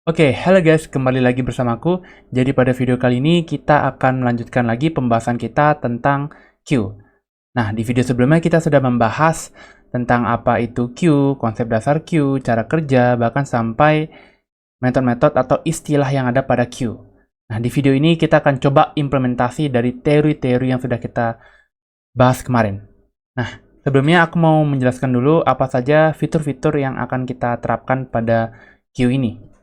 Oke, halo guys, kembali lagi bersamaku. Jadi pada video kali ini kita akan melanjutkan lagi pembahasan kita tentang Q. Nah, di video sebelumnya kita sudah membahas tentang apa itu Q, konsep dasar Q, cara kerja, bahkan sampai metode-metode atau istilah yang ada pada Q. Nah, di video ini kita akan coba implementasi dari teori-teori yang sudah kita bahas kemarin. Nah, sebelumnya aku mau menjelaskan dulu apa saja fitur-fitur yang akan kita terapkan pada Q ini.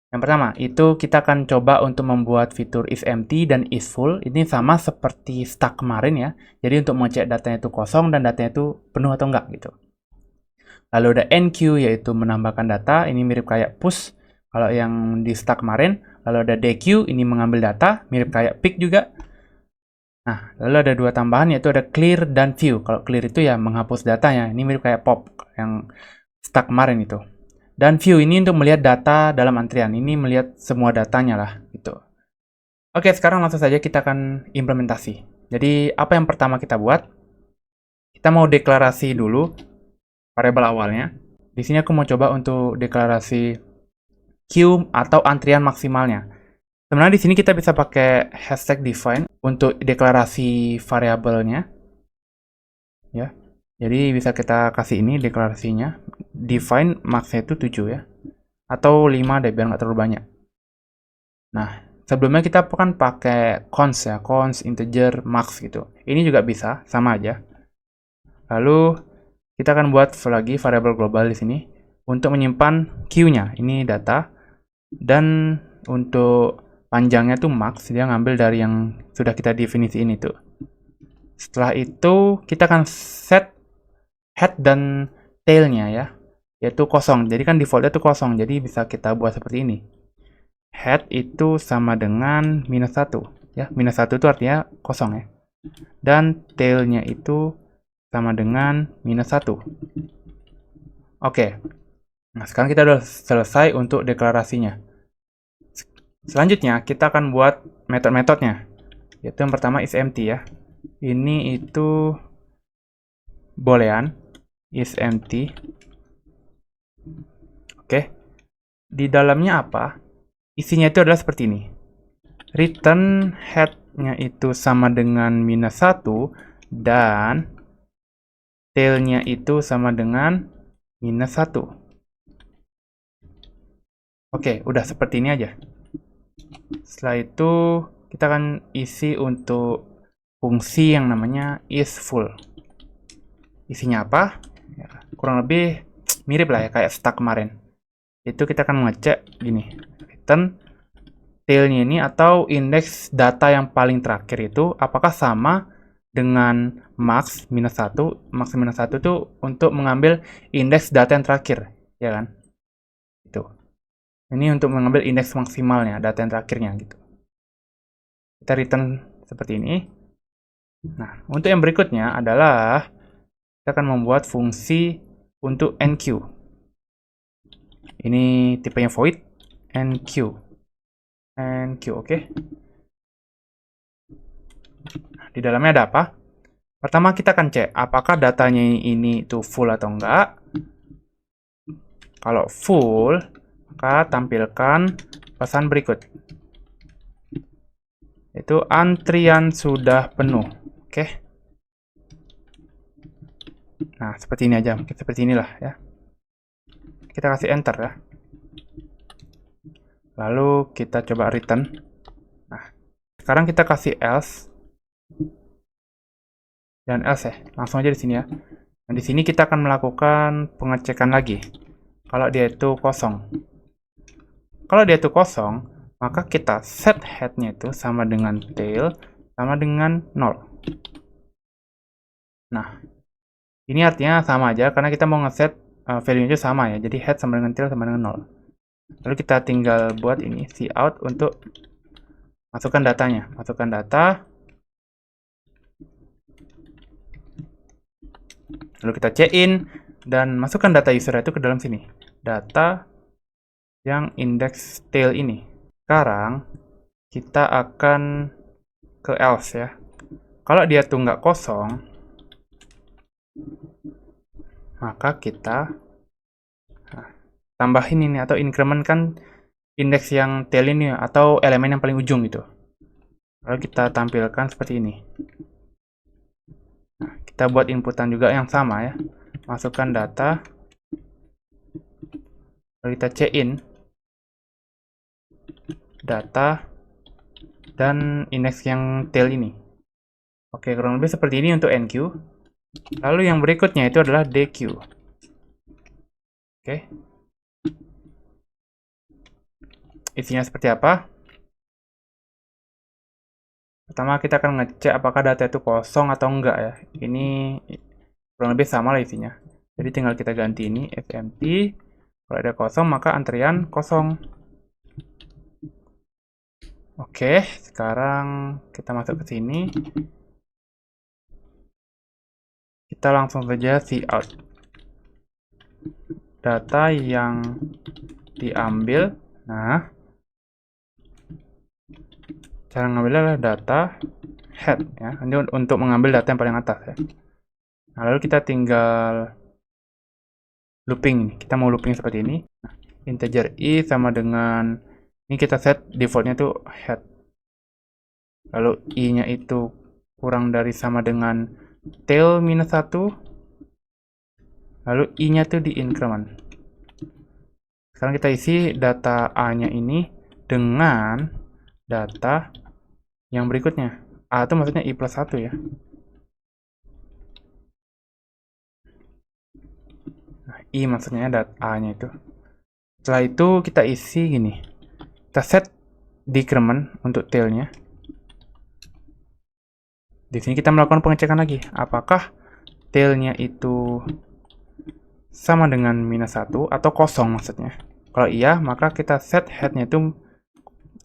Yang pertama, itu kita akan coba untuk membuat fitur isEmpty dan isFull. Ini sama seperti stack kemarin ya. Jadi untuk mengecek datanya itu kosong dan datanya itu penuh atau enggak gitu. Lalu ada enqueue, yaitu menambahkan data. Ini mirip kayak push kalau yang di stack kemarin. Lalu ada dequeue, ini mengambil data. Mirip kayak pick juga. Nah, lalu ada dua tambahan, yaitu ada clear dan view. Kalau clear itu ya menghapus datanya. Ini mirip kayak pop yang stack kemarin itu. Dan view ini untuk melihat data dalam antrian. Ini melihat semua datanya lah, gitu. Oke, sekarang langsung saja kita akan implementasi. Jadi, apa yang pertama kita buat? Kita mau deklarasi dulu variabel awalnya. Di sini aku mau coba untuk deklarasi queue atau antrian maksimalnya. Sebenarnya di sini kita bisa pakai hashtag define untuk deklarasi variabelnya. Ya. Jadi bisa kita kasih ini deklarasinya. Define max-nya itu 7 ya. Atau 5 deh biar nggak terlalu banyak. Nah, sebelumnya kita kan pakai cons ya, cons, integer, max gitu. Ini juga bisa, sama aja. Lalu kita akan buat lagi variabel global di sini untuk menyimpan queue-nya. Ini data. Dan untuk panjangnya tuh max, dia ngambil dari yang sudah kita definisiin itu. Setelah itu kita akan set head dan tail-nya ya, yaitu kosong. Jadi kan defaultnya itu kosong, jadi bisa kita buat seperti ini. Head itu sama dengan -1 ya. -1 itu artinya kosong ya. Dan tail-nya itu sama dengan -1. Oke. Nah, sekarang kita udah selesai untuk deklarasinya. Selanjutnya, kita akan buat metode-metodenya. Yaitu yang pertama isEmpty ya. Ini itu boolean isEmpty. Oke. Di dalamnya apa? Isinya itu adalah seperti ini. Return head-nya itu sama dengan -1 dan tail-nya itu sama dengan -1. Oke, udah seperti ini aja. Setelah itu kita akan isi untuk fungsi yang namanya isFull. Isinya apa? Ya, kurang lebih mirip lah ya kayak stack kemarin. Itu kita akan ngecek gini, return tail-nya ini atau indeks data yang paling terakhir itu apakah sama dengan max -1. Max -1 itu untuk mengambil indeks data yang terakhir, ya kan? Itu. Ini untuk mengambil indeks maksimalnya, data yang terakhirnya gitu. Kita return seperti ini. Nah, untuk yang berikutnya adalah kita akan membuat fungsi untuk enqueue. Ini tipenya void enqueue. Enqueue, oke. Di dalamnya ada apa? Pertama kita akan cek apakah datanya ini itu full atau enggak. Kalau full, maka tampilkan pesan berikut. Itu antrian sudah penuh. Oke. Nah, seperti ini aja. Seperti inilah ya. Kita kasih enter ya. Lalu kita coba return. Nah, sekarang kita kasih else. Dan else ya. Langsung aja di sini ya. Dan di sini kita akan melakukan pengecekan lagi. Kalau dia itu kosong. Kalau dia itu kosong, maka kita set head-nya itu sama dengan tail sama dengan 0. Nah, ini artinya sama aja karena kita mau ngeset value-nya sama ya. Jadi head sama dengan tail sama dengan 0. Lalu kita tinggal buat ini cout untuk masukkan datanya. Masukkan data. Lalu kita check in dan masukkan data user itu ke dalam sini. Data yang index tail ini. Sekarang kita akan ke else ya. Kalau dia tuh nggak kosong, maka kita tambahin ini atau increment kan indeks yang tail ini atau elemen yang paling ujung gitu. Lalu kita tampilkan seperti ini. Nah, kita buat inputan juga yang sama ya. Masukkan data. Lalu kita in data dan indeks yang tail ini. Oke, kurang lebih seperti ini untuk NQ. Lalu yang berikutnya itu adalah DQ. Oke. Isinya seperti apa? Pertama kita akan ngecek apakah data itu kosong atau enggak ya. Ini kurang lebih sama lah isinya. Jadi tinggal kita ganti ini empty. Kalau ada kosong maka antrian kosong. Oke, sekarang kita masuk ke sini. Kita langsung saja cout. Data yang diambil. Nah, cara ngambilnya adalah data head ya. Ini untuk mengambil data yang paling atas ya. Nah, lalu kita tinggal looping. Kita mau looping seperti ini. Nah, integer i sama dengan ini kita set defaultnya tuh head. Lalu i-nya itu kurang dari sama dengan tail minus 1. Lalu i-nya tuh di increment. Sekarang kita isi data a-nya ini dengan data yang berikutnya. A itu maksudnya i plus 1 ya. Nah, i maksudnya data a-nya itu. Setelah itu kita isi gini. Kita set decrement untuk tail-nya. Di sini kita melakukan pengecekan lagi. Apakah tail-nya itu sama dengan minus 1 atau kosong maksudnya. Kalau iya, maka kita set head-nya itu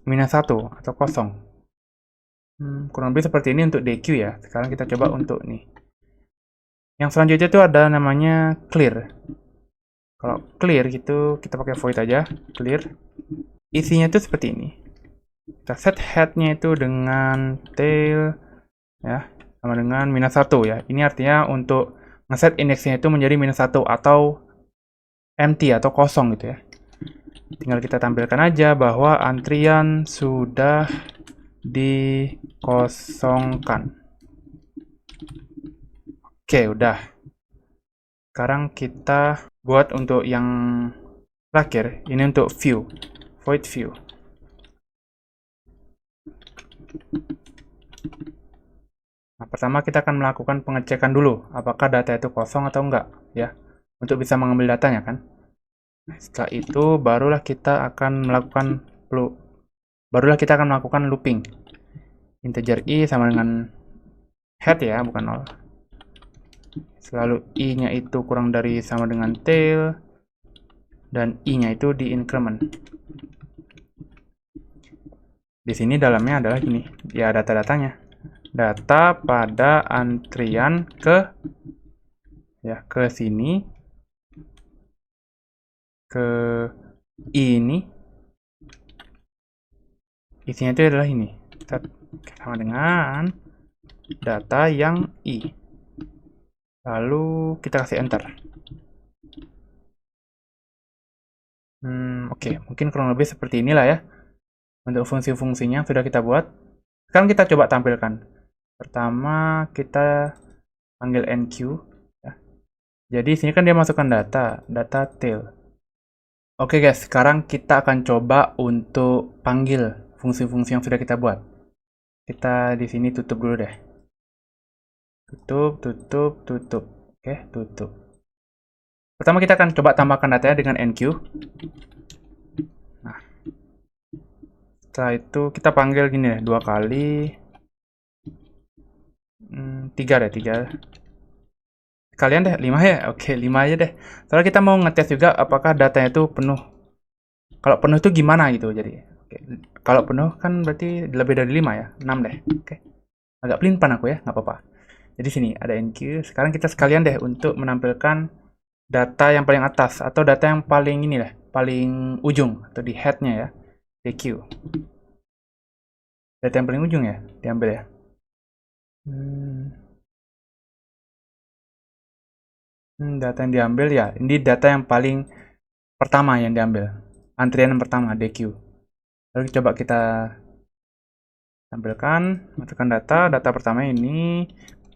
minus 1 atau kosong. Kurang lebih seperti ini untuk DQ ya. Sekarang kita coba untuk nih. Yang selanjutnya itu ada namanya clear. Kalau clear gitu, kita pakai void aja, clear. Isinya itu seperti ini. Kita set head-nya itu dengan tail ya, sama dengan minus 1 ya. Ini artinya untuk ngeset indeksnya itu menjadi minus 1 atau empty atau kosong gitu ya. Tinggal kita tampilkan aja bahwa antrian sudah dikosongkan. Oke, udah. Sekarang kita buat untuk yang terakhir, ini untuk view, void view. Nah, pertama kita akan melakukan pengecekan dulu, apakah data itu kosong atau enggak, ya, untuk bisa mengambil datanya kan. Nah, setelah itu barulah kita akan melakukan looping. Integer i sama dengan head ya, bukan 0. Selalu i-nya itu kurang dari sama dengan tail, dan i-nya itu di increment. Di sini dalamnya adalah gini, ya data-datanya. Data pada antrian ke sini, ke ini, isinya itu adalah ini, sama dengan data yang i. Lalu kita kasih enter. Oke, mungkin kurang lebih seperti inilah ya untuk fungsi-fungsinya sudah kita buat. Sekarang kita coba tampilkan. Pertama kita panggil NQ ya. Jadi sini kan dia masukkan data tail. Oke guys, sekarang kita akan coba untuk panggil fungsi-fungsi yang sudah kita buat. Kita di sini tutup dulu deh. Tutup. Oke, tutup. Pertama kita akan coba tambahkan datanya dengan NQ. Nah, setelah itu kita panggil gini deh, 2 kali. 3 kalian deh, 5 ya. Oke, 5 aja deh. Soalnya kita mau ngetes juga apakah datanya itu penuh. Kalau penuh itu gimana gitu. Jadi, oke. Kalau penuh kan berarti lebih dari 5 ya. 6 deh. Oke. Agak pelimpan aku ya, nggak apa-apa. Jadi sini ada NQ. Sekarang kita sekalian deh untuk menampilkan data yang paling atas atau data yang paling ini lah, paling ujung atau di head-nya ya. DQ. Data yang paling ujung ya, diambil ya. Data yang diambil ya, ini data yang paling pertama yang diambil. Antrian yang pertama, DQ. Lalu coba kita tampilkan, masukkan data pertama ini,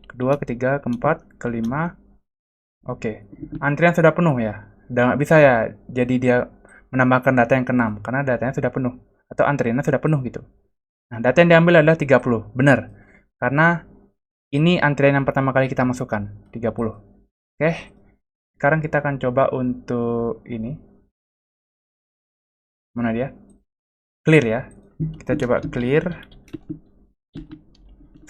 kedua, ketiga, keempat, kelima. Oke, antrian sudah penuh ya. Udah nggak bisa ya, jadi dia menambahkan data yang ke-6, karena datanya sudah penuh. Atau antriannya sudah penuh gitu. Nah, data yang diambil adalah 30. Benar. Karena ini antrian yang pertama kali kita masukkan, 30. Oke, sekarang kita akan coba untuk ini. Mana dia? Clear ya. Kita coba clear.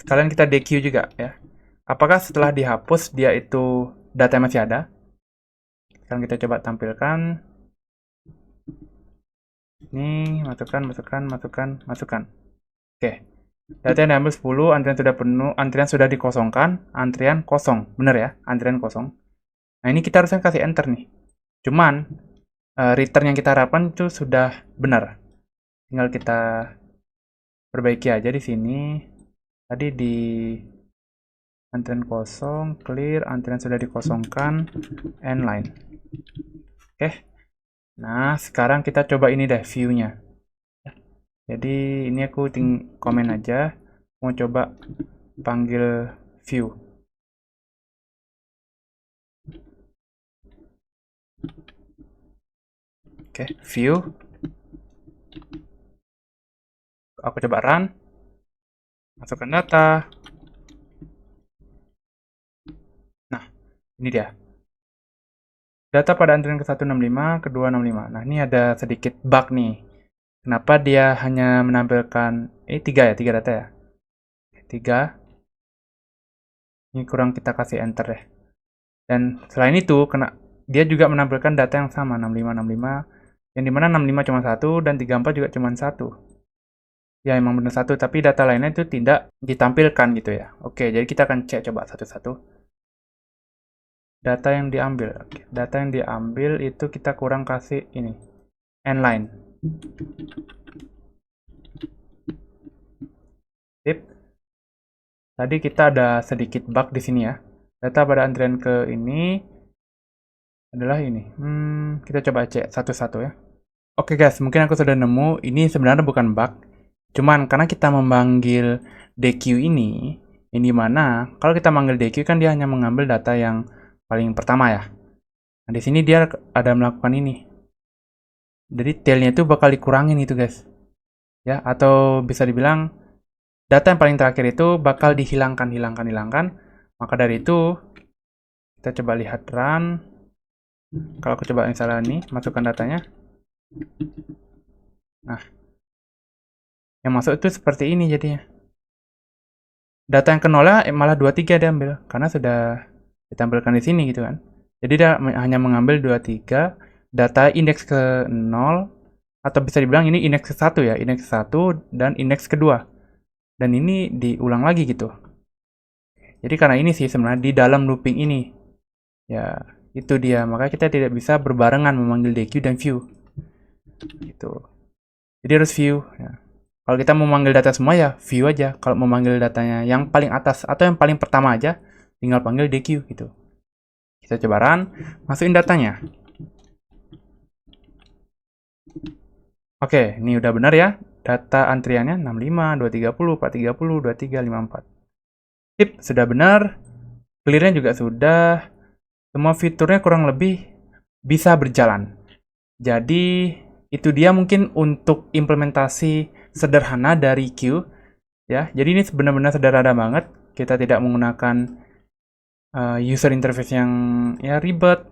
Sekalian kita DQ juga ya. Apakah setelah dihapus dia itu data masih ada? Sekarang kita coba tampilkan. Ini masukkan. Oke. Data yang diambil 10, antrian sudah penuh, antrian sudah dikosongkan, antrian kosong. Bener ya, antrian kosong. Nah, ini kita harusnya kasih enter nih. Cuman return yang kita harapkan itu sudah benar. Tinggal kita perbaiki aja di sini. Tadi di antrian kosong, clear, antrian sudah dikosongkan, end line. Oke. Nah, sekarang kita coba ini deh view-nya. Jadi ini aku komen aja, mau coba panggil view. Oke, view. Aku coba run. Masukkan data. Nah, ini dia. Data pada antrian ke-165, ke-265. Nah, ini ada sedikit bug nih. Kenapa dia hanya menampilkan 3 ya, 3 data ya. 3. Ini kurang kita kasih enter deh. Dan selain itu, dia juga menampilkan data yang sama, 65, yang dimana 65 cuma 1 dan 34 juga cuma 1. Ya emang benar 1, tapi data lainnya itu tidak ditampilkan gitu ya. Oke, jadi kita akan cek coba satu-satu. Data yang diambil. Oke, data yang diambil itu kita kurang kasih ini. End line. Tip. Tadi kita ada sedikit bug di sini ya. Data pada antrian ke ini adalah ini. Kita coba cek satu-satu ya. Oke guys, mungkin aku sudah nemu. Ini sebenarnya bukan bug. Cuman karena kita memanggil DQ ini, yang dimana kalau kita manggil DQ kan dia hanya mengambil data yang paling pertama ya. Nah, di sini dia ada melakukan ini. Jadi tailnya itu bakal dikurangin itu guys. Ya, atau bisa dibilang data yang paling terakhir itu bakal dihilangkan. Maka dari itu kita coba lihat run. Kalau aku coba misalnya nih, masukkan datanya. Nah, yang masuk itu seperti ini jadinya. Data yang ke nolnya malah 23 diambil karena sudah ditampilkan di sini gitu kan. Jadi dia hanya mengambil 23 data indeks ke 0 atau bisa dibilang ini indeks ke 1 ya, indeks ke 1 dan indeks kedua. Dan ini diulang lagi gitu. Jadi karena ini sih sebenarnya di dalam looping ini. Ya, itu dia. Maka kita tidak bisa berbarengan memanggil DQ dan view. Gitu. Jadi harus view ya. Kalau kita mau manggil data semua ya view aja. Kalau mau manggil datanya yang paling atas atau yang paling pertama aja, tinggal panggil DQ gitu. Kita coba run, masukin datanya. Oke, ini udah benar ya. Data antriannya 65, 230, 430, 23, 54. Tip, sudah benar. Clearnya juga sudah. Semua fiturnya kurang lebih bisa berjalan. Jadi, itu dia mungkin untuk implementasi sederhana dari Q. Ya, jadi ini benar-benar sederhana banget. Kita tidak menggunakan user interface yang ya ribet.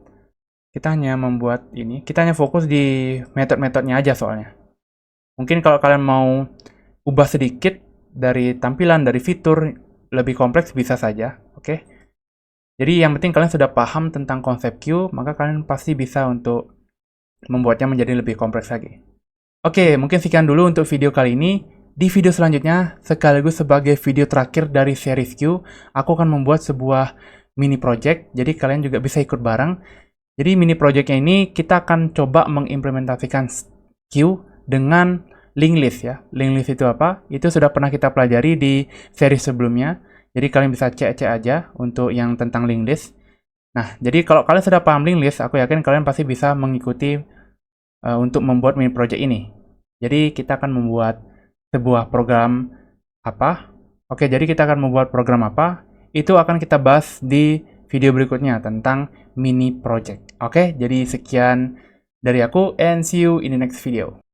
Kita hanya membuat ini. Kita hanya fokus di metode-metodenya aja soalnya. Mungkin kalau kalian mau ubah sedikit dari tampilan, dari fitur, lebih kompleks bisa saja. Oke. Jadi yang penting kalian sudah paham tentang konsep Q, maka kalian pasti bisa untuk membuatnya menjadi lebih kompleks lagi. Oke, mungkin sekian dulu untuk video kali ini. Di video selanjutnya, sekaligus sebagai video terakhir dari series Q, aku akan membuat sebuah mini project, jadi kalian juga bisa ikut bareng. Jadi mini projectnya ini kita akan coba mengimplementasikan Q dengan linked list ya. Linked list itu apa? Itu sudah pernah kita pelajari di seri sebelumnya. Jadi kalian bisa cek aja untuk yang tentang linked list. Nah, jadi kalau kalian sudah paham linked list, aku yakin kalian pasti bisa mengikuti untuk membuat mini project ini. Jadi kita akan membuat sebuah program apa? Oke, jadi kita akan membuat program apa? Itu akan kita bahas di video berikutnya tentang mini project. Oke, jadi sekian dari aku and see you in the next video.